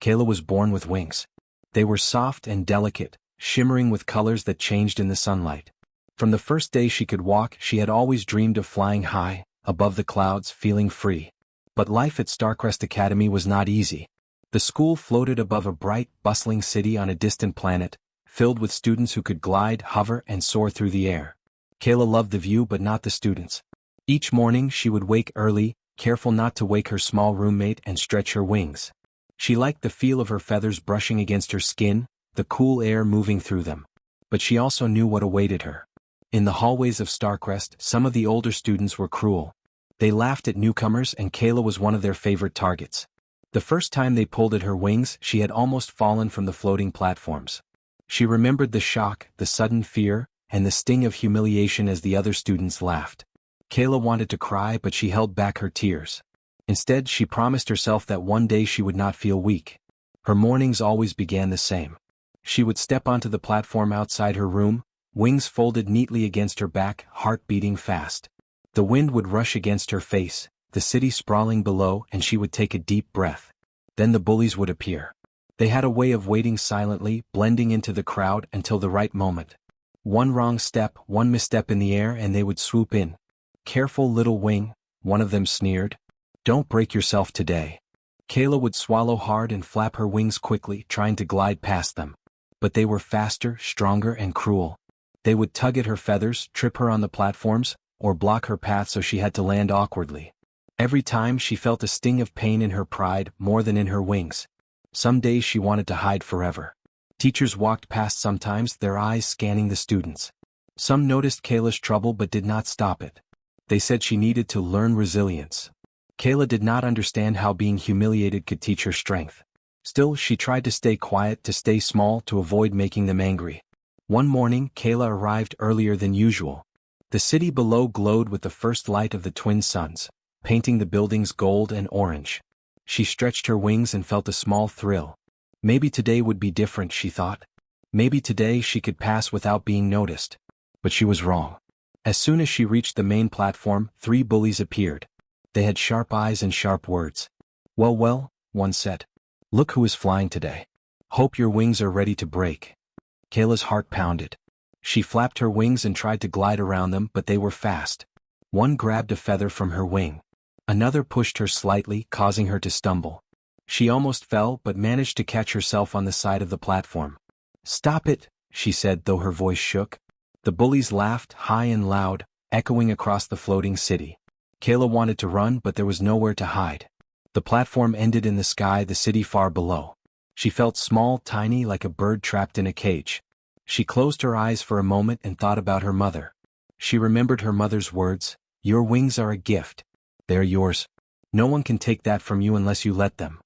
Kayla was born with wings. They were soft and delicate, shimmering with colors that changed in the sunlight. From the first day she could walk, she had always dreamed of flying high, above the clouds, feeling free. But life at Starcrest Academy was not easy. The school floated above a bright, bustling city on a distant planet, filled with students who could glide, hover, and soar through the air. Kayla loved the view but not the students. Each morning she would wake early, careful not to wake her small roommate, and stretch her wings. She liked the feel of her feathers brushing against her skin, the cool air moving through them. But she also knew what awaited her. In the hallways of Starcrest, some of the older students were cruel. They laughed at newcomers, and Kayla was one of their favorite targets. The first time they pulled at her wings, she had almost fallen from the floating platforms. She remembered the shock, the sudden fear, and the sting of humiliation as the other students laughed. Kayla wanted to cry, but she held back her tears. Instead, she promised herself that one day she would not feel weak. Her mornings always began the same. She would step onto the platform outside her room, wings folded neatly against her back, heart beating fast. The wind would rush against her face, the city sprawling below, and she would take a deep breath. Then the bullies would appear. They had a way of waiting silently, blending into the crowd until the right moment. One wrong step, one misstep in the air, and they would swoop in. "Careful, little wing," one of them sneered. "Don't break yourself today." Kayla would swallow hard and flap her wings quickly, trying to glide past them. But they were faster, stronger, and cruel. They would tug at her feathers, trip her on the platforms, or block her path so she had to land awkwardly. Every time she felt a sting of pain in her pride more than in her wings. Some days she wanted to hide forever. Teachers walked past sometimes, their eyes scanning the students. Some noticed Kayla's trouble but did not stop it. They said she needed to learn resilience. Kayla did not understand how being humiliated could teach her strength. Still, she tried to stay quiet, to stay small, to avoid making them angry. One morning, Kayla arrived earlier than usual. The city below glowed with the first light of the twin suns, painting the buildings gold and orange. She stretched her wings and felt a small thrill. Maybe today would be different, she thought. Maybe today she could pass without being noticed. But she was wrong. As soon as she reached the main platform, 3 bullies appeared. They had sharp eyes and sharp words. Well, one said. "Look who is flying today. Hope your wings are ready to break." Kayla's heart pounded. She flapped her wings and tried to glide around them, but they were fast. One grabbed a feather from her wing. Another pushed her slightly, causing her to stumble. She almost fell but managed to catch herself on the side of the platform. "Stop it," she said, though her voice shook. The bullies laughed, high and loud, echoing across the floating city. Kayla wanted to run, but there was nowhere to hide. The platform ended in the sky, the city far below. She felt small, tiny, like a bird trapped in a cage. She closed her eyes for a moment and thought about her mother. She remembered her mother's words, "Your wings are a gift. They're yours. No one can take that from you unless you let them."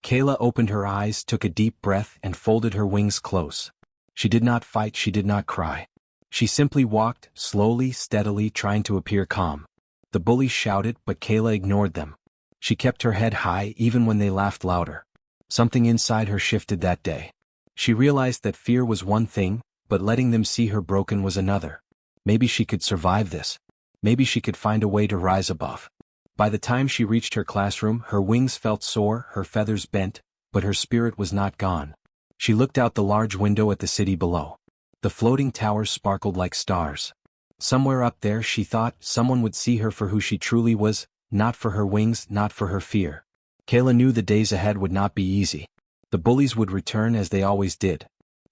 Kayla opened her eyes, took a deep breath, and folded her wings close. She did not fight, she did not cry. She simply walked, slowly, steadily, trying to appear calm. The bullies shouted, but Kayla ignored them. She kept her head high even when they laughed louder. Something inside her shifted that day. She realized that fear was one thing, but letting them see her broken was another. Maybe she could survive this. Maybe she could find a way to rise above. By the time she reached her classroom, her wings felt sore, her feathers bent, but her spirit was not gone. She looked out the large window at the city below. The floating towers sparkled like stars. Somewhere up there, she thought, someone would see her for who she truly was, not for her wings, not for her fear. Kayla knew the days ahead would not be easy. The bullies would return as they always did.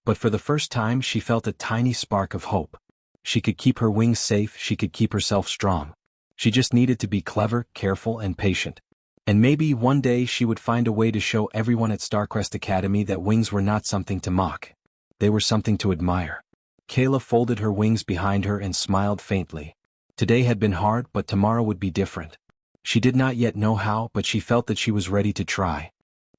But for the first time she felt a tiny spark of hope. She could keep her wings safe, she could keep herself strong. She just needed to be clever, careful, and patient. And maybe one day she would find a way to show everyone at Starcrest Academy that wings were not something to mock. They were something to admire. Kayla folded her wings behind her and smiled faintly. Today had been hard, but tomorrow would be different. She did not yet know how, but she felt that she was ready to try.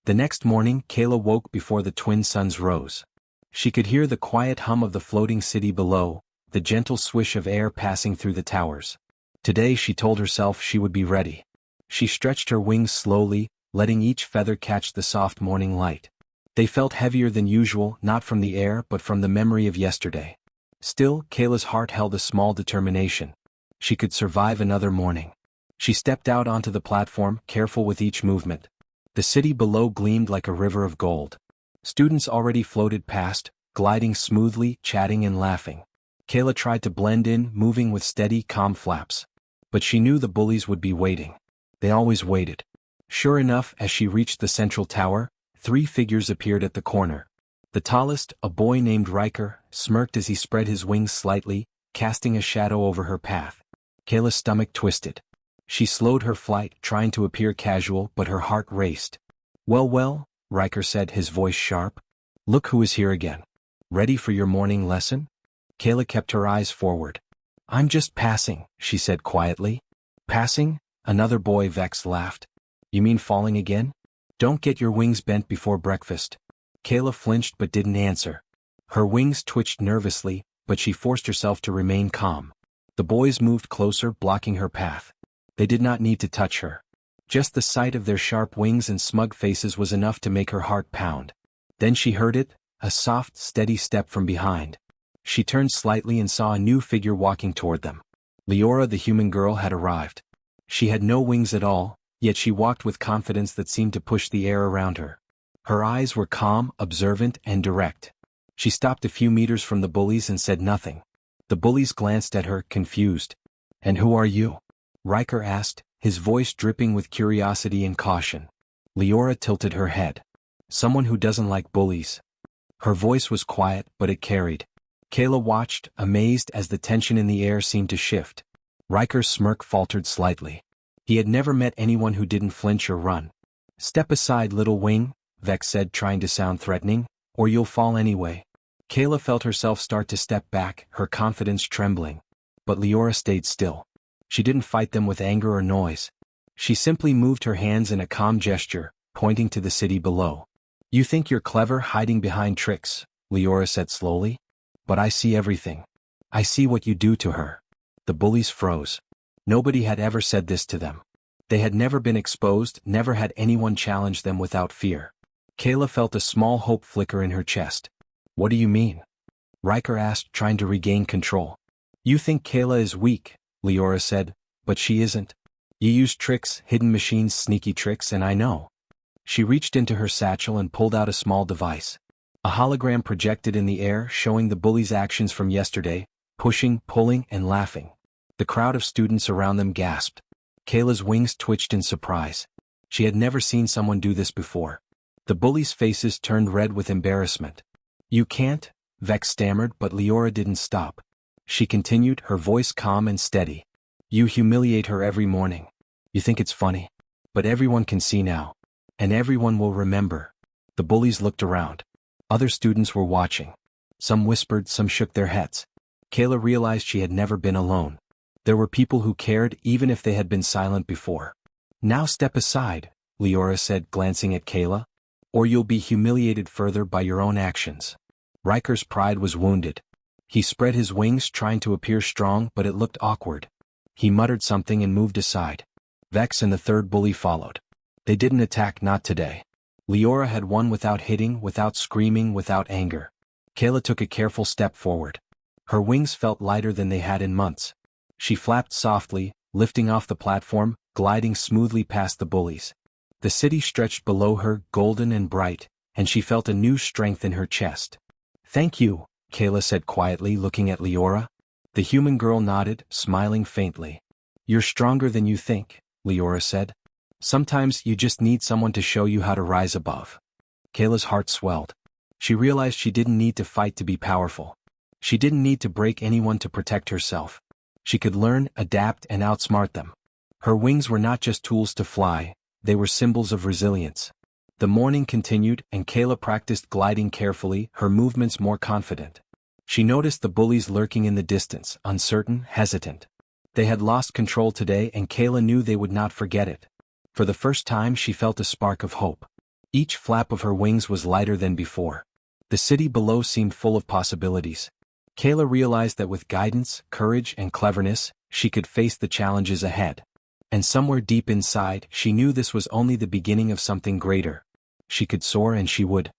The next morning, Kayla woke before the twin suns rose. She could hear the quiet hum of the floating city below, the gentle swish of air passing through the towers. Today, she told herself, she would be ready. She stretched her wings slowly, letting each feather catch the soft morning light. They felt heavier than usual, not from the air but from the memory of yesterday. Still, Kayla's heart held a small determination. She could survive another morning. She stepped out onto the platform, careful with each movement. The city below gleamed like a river of gold. Students already floated past, gliding smoothly, chatting and laughing. Kayla tried to blend in, moving with steady, calm flaps. But she knew the bullies would be waiting. They always waited. Sure enough, as she reached the central tower, 3 figures appeared at the corner. The tallest, a boy named Riker, smirked as he spread his wings slightly, casting a shadow over her path. Kayla's stomach twisted. She slowed her flight, trying to appear casual, but her heart raced. Well, Riker said, his voice sharp. Look who is here again. Ready for your morning lesson? Kayla kept her eyes forward. I'm just passing, she said quietly. Passing? Another boy, Vex laughed. You mean falling again? Don't get your wings bent before breakfast. Kayla flinched but didn't answer. Her wings twitched nervously, but she forced herself to remain calm. The boys moved closer, blocking her path. They did not need to touch her. Just the sight of their sharp wings and smug faces was enough to make her heart pound. Then she heard it, a soft, steady step from behind. She turned slightly and saw a new figure walking toward them. Lyra, the human girl, had arrived. She had no wings at all, yet she walked with confidence that seemed to push the air around her. Her eyes were calm, observant, and direct. She stopped a few meters from the bullies and said nothing. The bullies glanced at her, confused. And who are you? Riker asked, his voice dripping with curiosity and caution. Lyra tilted her head. Someone who doesn't like bullies. Her voice was quiet, but it carried. Kayla watched, amazed as the tension in the air seemed to shift. Riker's smirk faltered slightly. He had never met anyone who didn't flinch or run. Step aside, little wing, Vex said, trying to sound threatening, or you'll fall anyway. Kayla felt herself start to step back, her confidence trembling. But Lyra stayed still. She didn't fight them with anger or noise. She simply moved her hands in a calm gesture, pointing to the city below. You think you're clever hiding behind tricks, Lyra said slowly. But I see everything. I see what you do to her. The bullies froze. Nobody had ever said this to them. They had never been exposed, never had anyone challenge them without fear. Kayla felt a small hope flicker in her chest. What do you mean? Riker asked, trying to regain control. You think Kayla is weak, Lyra said, but she isn't. You use tricks, hidden machines, sneaky tricks, and I know. She reached into her satchel and pulled out a small device. A hologram projected in the air showing the bullies' actions from yesterday, pushing, pulling, and laughing. The crowd of students around them gasped. Kayla's wings twitched in surprise. She had never seen someone do this before. The bullies' faces turned red with embarrassment. You can't, Vex stammered, but Lyra didn't stop. She continued, her voice calm and steady. You humiliate her every morning. You think it's funny. But everyone can see now. And everyone will remember. The bullies looked around. Other students were watching. Some whispered, some shook their heads. Kayla realized she had never been alone. There were people who cared even if they had been silent before. Now step aside, Lyra said, glancing at Kayla. Or you'll be humiliated further by your own actions. Riker's pride was wounded. He spread his wings, trying to appear strong, but it looked awkward. He muttered something and moved aside. Vex and the third bully followed. They didn't attack, not today. Lyra had won without hitting, without screaming, without anger. Kayla took a careful step forward. Her wings felt lighter than they had in months. She flapped softly, lifting off the platform, gliding smoothly past the bullies. The city stretched below her, golden and bright, and she felt a new strength in her chest. Thank you, Kayla said quietly, looking at Lyra. The human girl nodded, smiling faintly. You're stronger than you think, Lyra said. Sometimes you just need someone to show you how to rise above. Kayla's heart swelled. She realized she didn't need to fight to be powerful. She didn't need to break anyone to protect herself. She could learn, adapt, and outsmart them. Her wings were not just tools to fly, they were symbols of resilience. The morning continued, and Kayla practiced gliding carefully, her movements more confident. She noticed the bullies lurking in the distance, uncertain, hesitant. They had lost control today, and Kayla knew they would not forget it. For the first time she felt a spark of hope. Each flap of her wings was lighter than before. The city below seemed full of possibilities. Kayla realized that with guidance, courage, and cleverness, she could face the challenges ahead. And somewhere deep inside, she knew this was only the beginning of something greater. She could soar, and she would.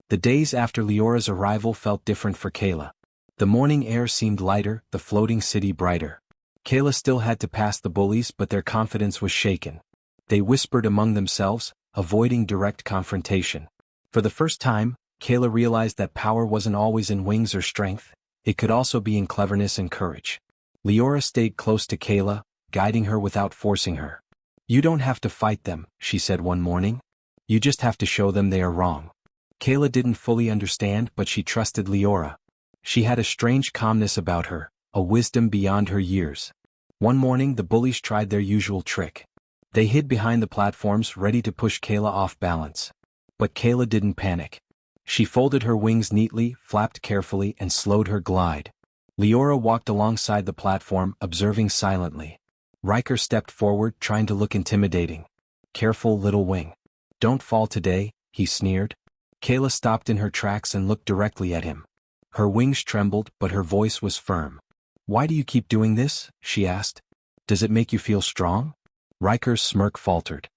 The days after Lyra's arrival felt different for Kayla. The morning air seemed lighter, the floating city brighter. Kayla still had to pass the bullies, but their confidence was shaken. They whispered among themselves, avoiding direct confrontation. For the first time, Kayla realized that power wasn't always in wings or strength, it could also be in cleverness and courage. Lyra stayed close to Kayla, guiding her without forcing her. "You don't have to fight them," she said one morning. "You just have to show them they are wrong." Kayla didn't fully understand, but she trusted Lyra. She had a strange calmness about her, a wisdom beyond her years. One morning the bullies tried their usual trick. They hid behind the platforms ready to push Kayla off balance. But Kayla didn't panic. She folded her wings neatly, flapped carefully, and slowed her glide. Lyra walked alongside the platform, observing silently. Riker stepped forward, trying to look intimidating. "Careful, little wing. Don't fall today," he sneered. Kayla stopped in her tracks and looked directly at him. Her wings trembled, but her voice was firm. "Why do you keep doing this?" she asked. "Does it make you feel strong?" Riker's smirk faltered.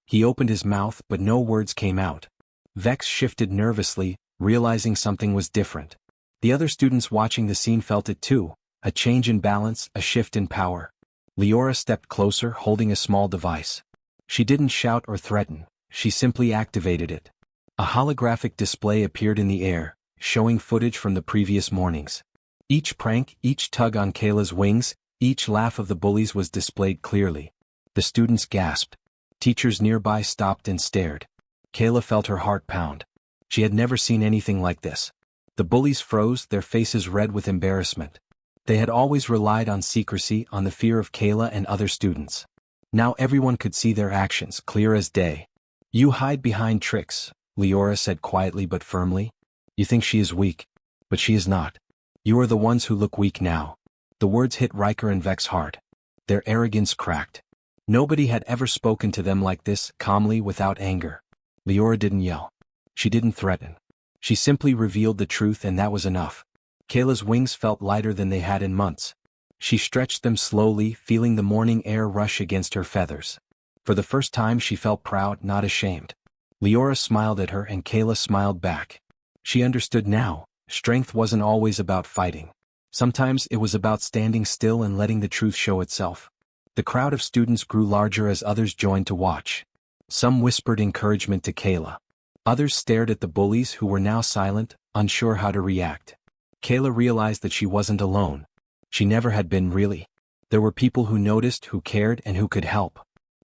He opened his mouth, but no words came out. Vex shifted nervously, realizing something was different. The other students watching the scene felt it too, a change in balance, a shift in power. Lyra stepped closer, holding a small device. She didn't shout or threaten, she simply activated it. A holographic display appeared in the air, showing footage from the previous mornings. Each prank, each tug on Kayla's wings, each laugh of the bullies was displayed clearly. The students gasped. Teachers nearby stopped and stared. Kayla felt her heart pound. She had never seen anything like this. The bullies froze, their faces red with embarrassment. They had always relied on secrecy, on the fear of Kayla and other students. Now everyone could see their actions, clear as day. "You hide behind tricks," Lyra said quietly but firmly. "You think she is weak. But she is not. You are the ones who look weak now." The words hit Riker and Vex hard. Their arrogance cracked. Nobody had ever spoken to them like this, calmly, without anger. Lyra didn't yell. She didn't threaten. She simply revealed the truth, and that was enough. Kayla's wings felt lighter than they had in months. She stretched them slowly, feeling the morning air rush against her feathers. For the first time she felt proud, not ashamed. Lyra smiled at her and Kayla smiled back. She understood now, strength wasn't always about fighting. Sometimes it was about standing still and letting the truth show itself. The crowd of students grew larger as others joined to watch. Some whispered encouragement to Kayla. Others stared at the bullies who were now silent, unsure how to react. Kayla realized that she wasn't alone. She never had been, really. There were people who noticed, who cared, and who could help.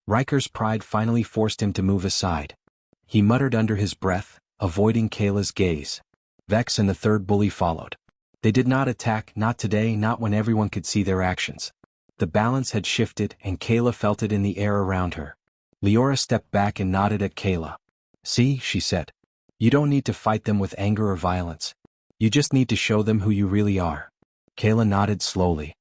Riker's pride finally forced him to move aside. He muttered under his breath, avoiding Kayla's gaze. Vex and the third bully followed. They did not attack, not today, not when everyone could see their actions. The balance had shifted, and Kayla felt it in the air around her. Lyra stepped back and nodded at Kayla. "See," she said. "You don't need to fight them with anger or violence. You just need to show them who you really are." Kayla nodded slowly.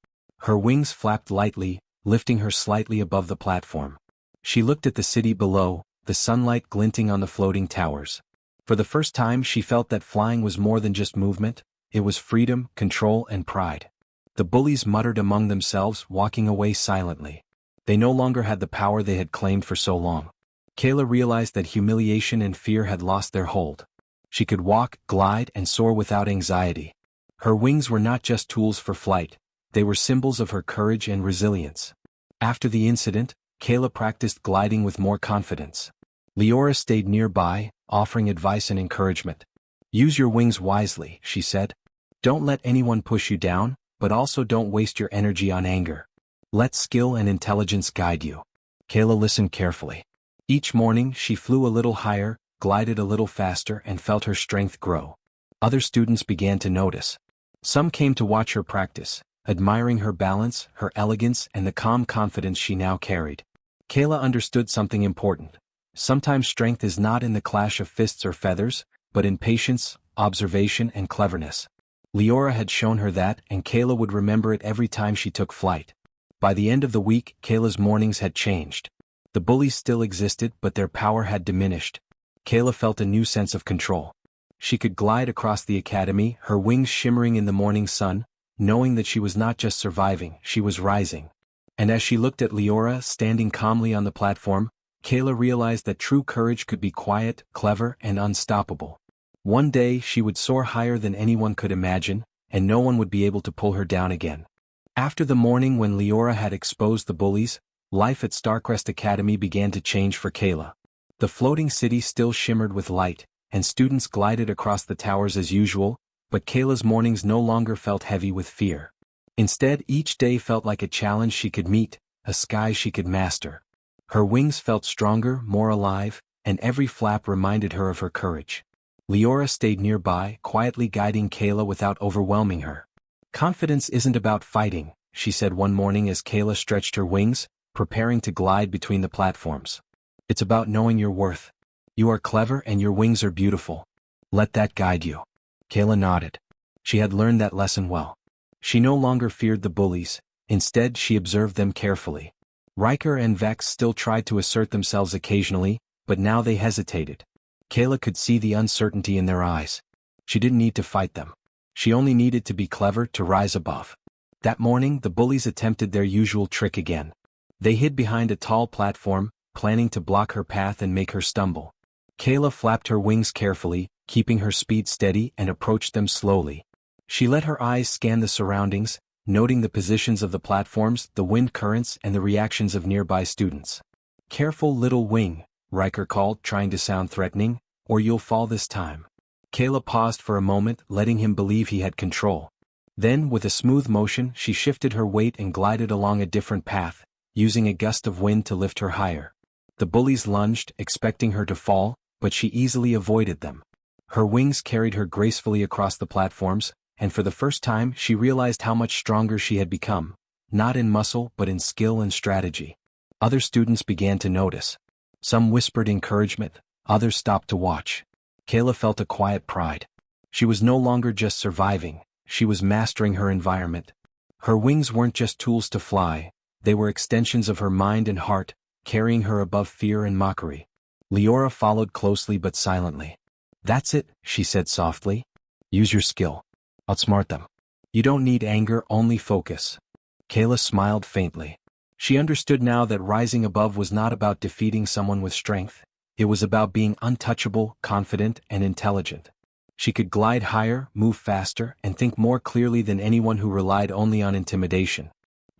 Her wings flapped lightly, lifting her slightly above the platform. She looked at the city below, the sunlight glinting on the floating towers. For the first time she felt that flying was more than just movement, it was freedom, control, and pride. The bullies muttered among themselves, walking away silently. They no longer had the power they had claimed for so long. Kayla realized that humiliation and fear had lost their hold. She could walk, glide, and soar without anxiety. Her wings were not just tools for flight, they were symbols of her courage and resilience. After the incident, Kayla practiced gliding with more confidence. Lyra stayed nearby, offering advice and encouragement. "Use your wings wisely," she said. "Don't let anyone push you down, but also don't waste your energy on anger. Let skill and intelligence guide you." Kayla listened carefully. Each morning she flew a little higher, glided a little faster, and felt her strength grow. Other students began to notice. Some came to watch her practice, admiring her balance, her elegance, and the calm confidence she now carried. Kayla understood something important. Sometimes strength is not in the clash of fists or feathers, but in patience, observation, and cleverness. Lyra had shown her that, and Kayla would remember it every time she took flight. By the end of the week, Kayla's mornings had changed. The bullies still existed, but their power had diminished. Kayla felt a new sense of control. She could glide across the academy, her wings shimmering in the morning sun, knowing that she was not just surviving, she was rising. And as she looked at Lyra standing calmly on the platform, Kayla realized that true courage could be quiet, clever, and unstoppable. One day she would soar higher than anyone could imagine, and no one would be able to pull her down again. After the morning when Lyra had exposed the bullies, life at Starcrest Academy began to change for Kayla. The floating city still shimmered with light, and students glided across the towers as usual, but Kayla's mornings no longer felt heavy with fear. Instead, each day felt like a challenge she could meet, a sky she could master. Her wings felt stronger, more alive, and every flap reminded her of her courage. Lyra stayed nearby, quietly guiding Kayla without overwhelming her. "Confidence isn't about fighting," she said one morning as Kayla stretched her wings, preparing to glide between the platforms. "It's about knowing your worth. You are clever and your wings are beautiful. Let that guide you." Kayla nodded. She had learned that lesson well. She no longer feared the bullies, instead she observed them carefully. Riker and Vex still tried to assert themselves occasionally, but now they hesitated. Kayla could see the uncertainty in their eyes. She didn't need to fight them. She only needed to be clever to rise above. That morning the bullies attempted their usual trick again. They hid behind a tall platform, planning to block her path and make her stumble. Kayla flapped her wings carefully, keeping her speed steady, and approached them slowly. She let her eyes scan the surroundings, noting the positions of the platforms, the wind currents, and the reactions of nearby students. "Careful, little wing," Riker called, trying to sound threatening, "or you'll fall this time." Kayla paused for a moment, letting him believe he had control. Then, with a smooth motion, she shifted her weight and glided along a different path, using a gust of wind to lift her higher. The bullies lunged, expecting her to fall, but she easily avoided them. Her wings carried her gracefully across the platforms, and for the first time she realized how much stronger she had become, not in muscle but in skill and strategy. Other students began to notice. Some whispered encouragement, others stopped to watch. Kayla felt a quiet pride. She was no longer just surviving, she was mastering her environment. Her wings weren't just tools to fly, they were extensions of her mind and heart, carrying her above fear and mockery. Lyra followed closely but silently. "That's it," she said softly. "Use your skill. Outsmart them. You don't need anger, only focus." Kayla smiled faintly. She understood now that rising above was not about defeating someone with strength. It was about being untouchable, confident, and intelligent. She could glide higher, move faster, and think more clearly than anyone who relied only on intimidation.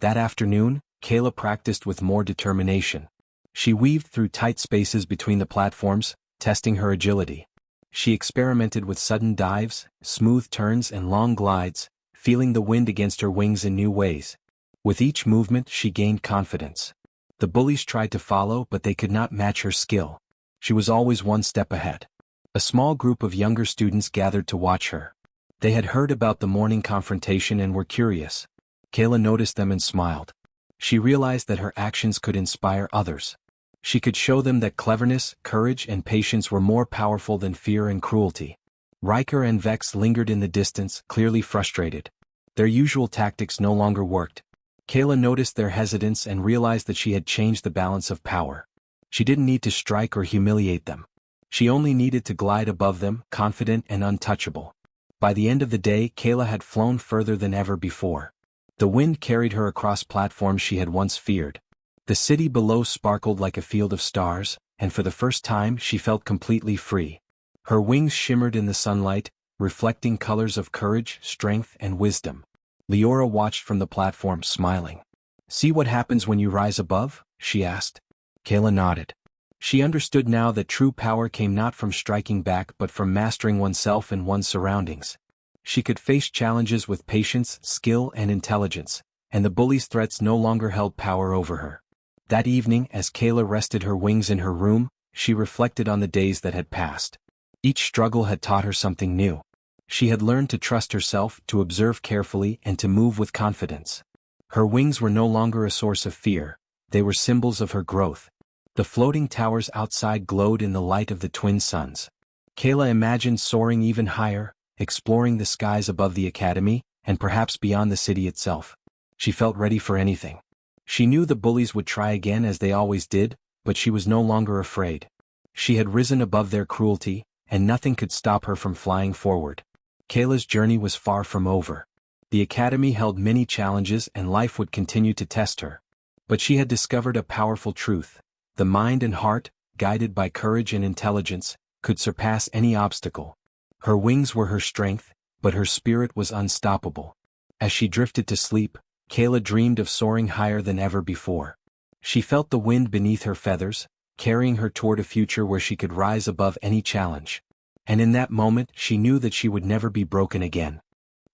That afternoon, Kayla practiced with more determination. She weaved through tight spaces between the platforms, testing her agility. She experimented with sudden dives, smooth turns, and long glides, feeling the wind against her wings in new ways. With each movement she gained confidence. The bullies tried to follow, but they could not match her skill. She was always one step ahead. A small group of younger students gathered to watch her. They had heard about the morning confrontation and were curious. Kayla noticed them and smiled. She realized that her actions could inspire others. She could show them that cleverness, courage, and patience were more powerful than fear and cruelty. Riker and Vex lingered in the distance, clearly frustrated. Their usual tactics no longer worked. Kayla noticed their hesitance and realized that she had changed the balance of power. She didn't need to strike or humiliate them. She only needed to glide above them, confident and untouchable. By the end of the day, Kayla had flown further than ever before. The wind carried her across platforms she had once feared. The city below sparkled like a field of stars, and for the first time she felt completely free. Her wings shimmered in the sunlight, reflecting colors of courage, strength, and wisdom. Lyra watched from the platform, smiling. "See what happens when you rise above?" she asked. Kayla nodded. She understood now that true power came not from striking back but from mastering oneself and one's surroundings. She could face challenges with patience, skill, and intelligence, and the bullies' threats no longer held power over her. That evening, as Kayla rested her wings in her room, she reflected on the days that had passed. Each struggle had taught her something new. She had learned to trust herself, to observe carefully, and to move with confidence. Her wings were no longer a source of fear, they were symbols of her growth. The floating towers outside glowed in the light of the twin suns. Kayla imagined soaring even higher, exploring the skies above the academy, and perhaps beyond the city itself. She felt ready for anything. She knew the bullies would try again as they always did, but she was no longer afraid. She had risen above their cruelty, and nothing could stop her from flying forward. Kayla's journey was far from over. The academy held many challenges and life would continue to test her. But she had discovered a powerful truth. The mind and heart, guided by courage and intelligence, could surpass any obstacle. Her wings were her strength, but her spirit was unstoppable. As she drifted to sleep, Kayla dreamed of soaring higher than ever before. She felt the wind beneath her feathers, carrying her toward a future where she could rise above any challenge. And in that moment she knew that she would never be broken again.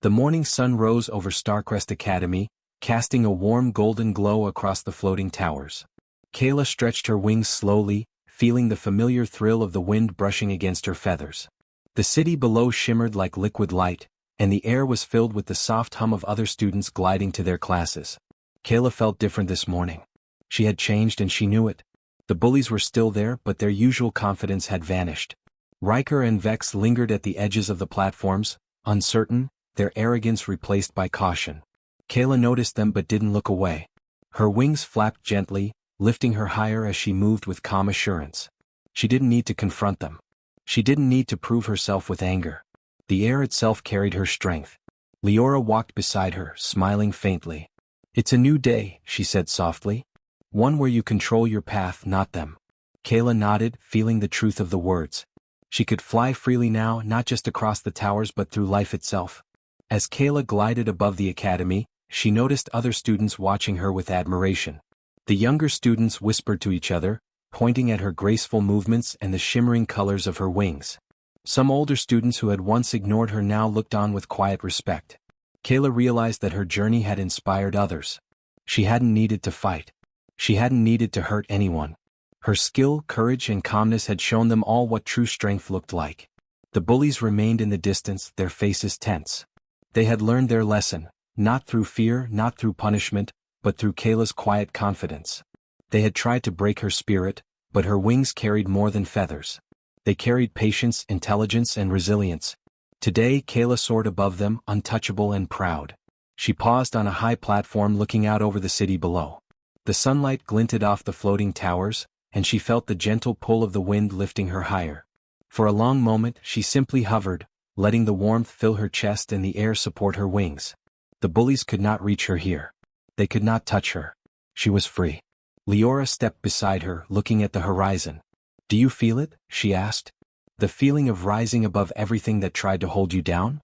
The morning sun rose over Starcrest Academy, casting a warm golden glow across the floating towers. Kayla stretched her wings slowly, feeling the familiar thrill of the wind brushing against her feathers. The city below shimmered like liquid light, and the air was filled with the soft hum of other students gliding to their classes. Kayla felt different this morning. She had changed and she knew it. The bullies were still there, but their usual confidence had vanished. Riker and Vex lingered at the edges of the platforms, uncertain, their arrogance replaced by caution. Kayla noticed them but didn't look away. Her wings flapped gently, lifting her higher as she moved with calm assurance. She didn't need to confront them. She didn't need to prove herself with anger. The air itself carried her strength. Lyra walked beside her, smiling faintly. "It's a new day," she said softly. "One where you control your path, not them." Kayla nodded, feeling the truth of the words. She could fly freely now, not just across the towers but through life itself. As Kayla glided above the academy, she noticed other students watching her with admiration. The younger students whispered to each other, pointing at her graceful movements and the shimmering colors of her wings. Some older students who had once ignored her now looked on with quiet respect. Kayla realized that her journey had inspired others. She hadn't needed to fight. She hadn't needed to hurt anyone. Her skill, courage, and calmness had shown them all what true strength looked like. The bullies remained in the distance, their faces tense. They had learned their lesson, not through fear, not through punishment, but through Kayla's quiet confidence. They had tried to break her spirit, but her wings carried more than feathers. They carried patience, intelligence, and resilience. Today Kayla soared above them, untouchable and proud. She paused on a high platform looking out over the city below. The sunlight glinted off the floating towers, and she felt the gentle pull of the wind lifting her higher. For a long moment she simply hovered, letting the warmth fill her chest and the air support her wings. The bullies could not reach her here. They could not touch her. She was free. Lyra stepped beside her, looking at the horizon. "Do you feel it?" she asked. "The feeling of rising above everything that tried to hold you down?"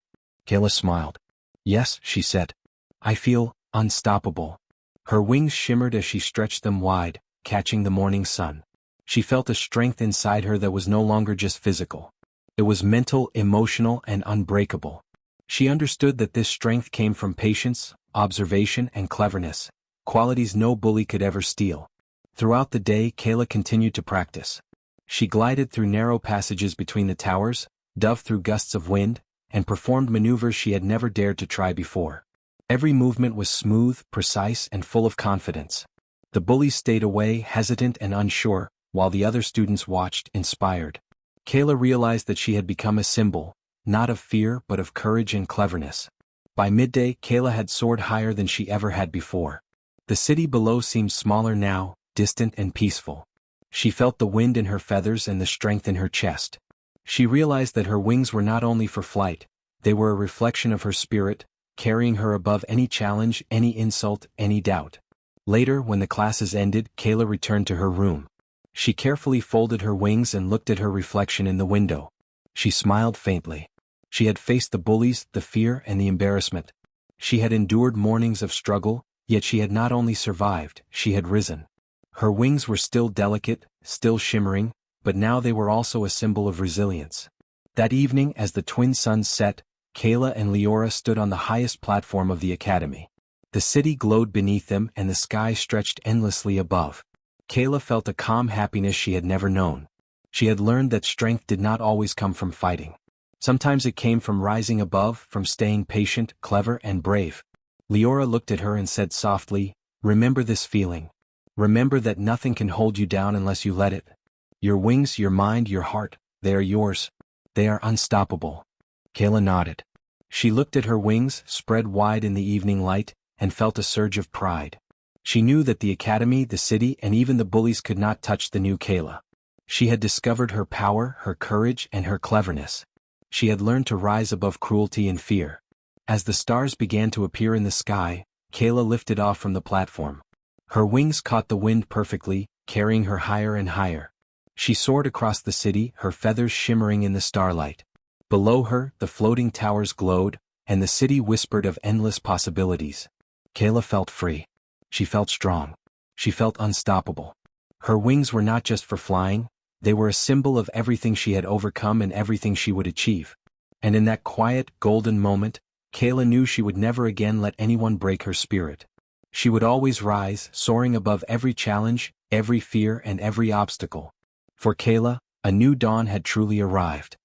Kayla smiled. "Yes," she said. "I feel unstoppable." Her wings shimmered as she stretched them wide, catching the morning sun. She felt a strength inside her that was no longer just physical. It was mental, emotional, and unbreakable. She understood that this strength came from patience, observation, and cleverness, qualities no bully could ever steal. Throughout the day Kayla continued to practice. She glided through narrow passages between the towers, dove through gusts of wind, and performed maneuvers she had never dared to try before. Every movement was smooth, precise, and full of confidence. The bullies stayed away, hesitant and unsure, while the other students watched, inspired. Kayla realized that she had become a symbol, not of fear but of courage and cleverness. By midday Kayla had soared higher than she ever had before. The city below seemed smaller now, distant and peaceful. She felt the wind in her feathers and the strength in her chest. She realized that her wings were not only for flight, they were a reflection of her spirit, carrying her above any challenge, any insult, any doubt. Later, when the classes ended, Kayla returned to her room. She carefully folded her wings and looked at her reflection in the window. She smiled faintly. She had faced the bullies, the fear, and the embarrassment. She had endured mornings of struggle, yet she had not only survived, she had risen. Her wings were still delicate, still shimmering, but now they were also a symbol of resilience. That evening, as the twin suns set, Kayla and Lyra stood on the highest platform of the academy. The city glowed beneath them and the sky stretched endlessly above. Kayla felt a calm happiness she had never known. She had learned that strength did not always come from fighting. Sometimes it came from rising above, from staying patient, clever, and brave. Lyra looked at her and said softly, "Remember this feeling. Remember that nothing can hold you down unless you let it. Your wings, your mind, your heart, they are yours. They are unstoppable." Kayla nodded. She looked at her wings, spread wide in the evening light, and felt a surge of pride. She knew that the academy, the city, and even the bullies could not touch the new Kayla. She had discovered her power, her courage, and her cleverness. She had learned to rise above cruelty and fear. As the stars began to appear in the sky, Kayla lifted off from the platform. Her wings caught the wind perfectly, carrying her higher and higher. She soared across the city, her feathers shimmering in the starlight. Below her, the floating towers glowed, and the city whispered of endless possibilities. Kayla felt free. She felt strong. She felt unstoppable. Her wings were not just for flying, they were a symbol of everything she had overcome and everything she would achieve. And in that quiet, golden moment, Kayla knew she would never again let anyone break her spirit. She would always rise, soaring above every challenge, every fear and every obstacle. For Kayla, a new dawn had truly arrived.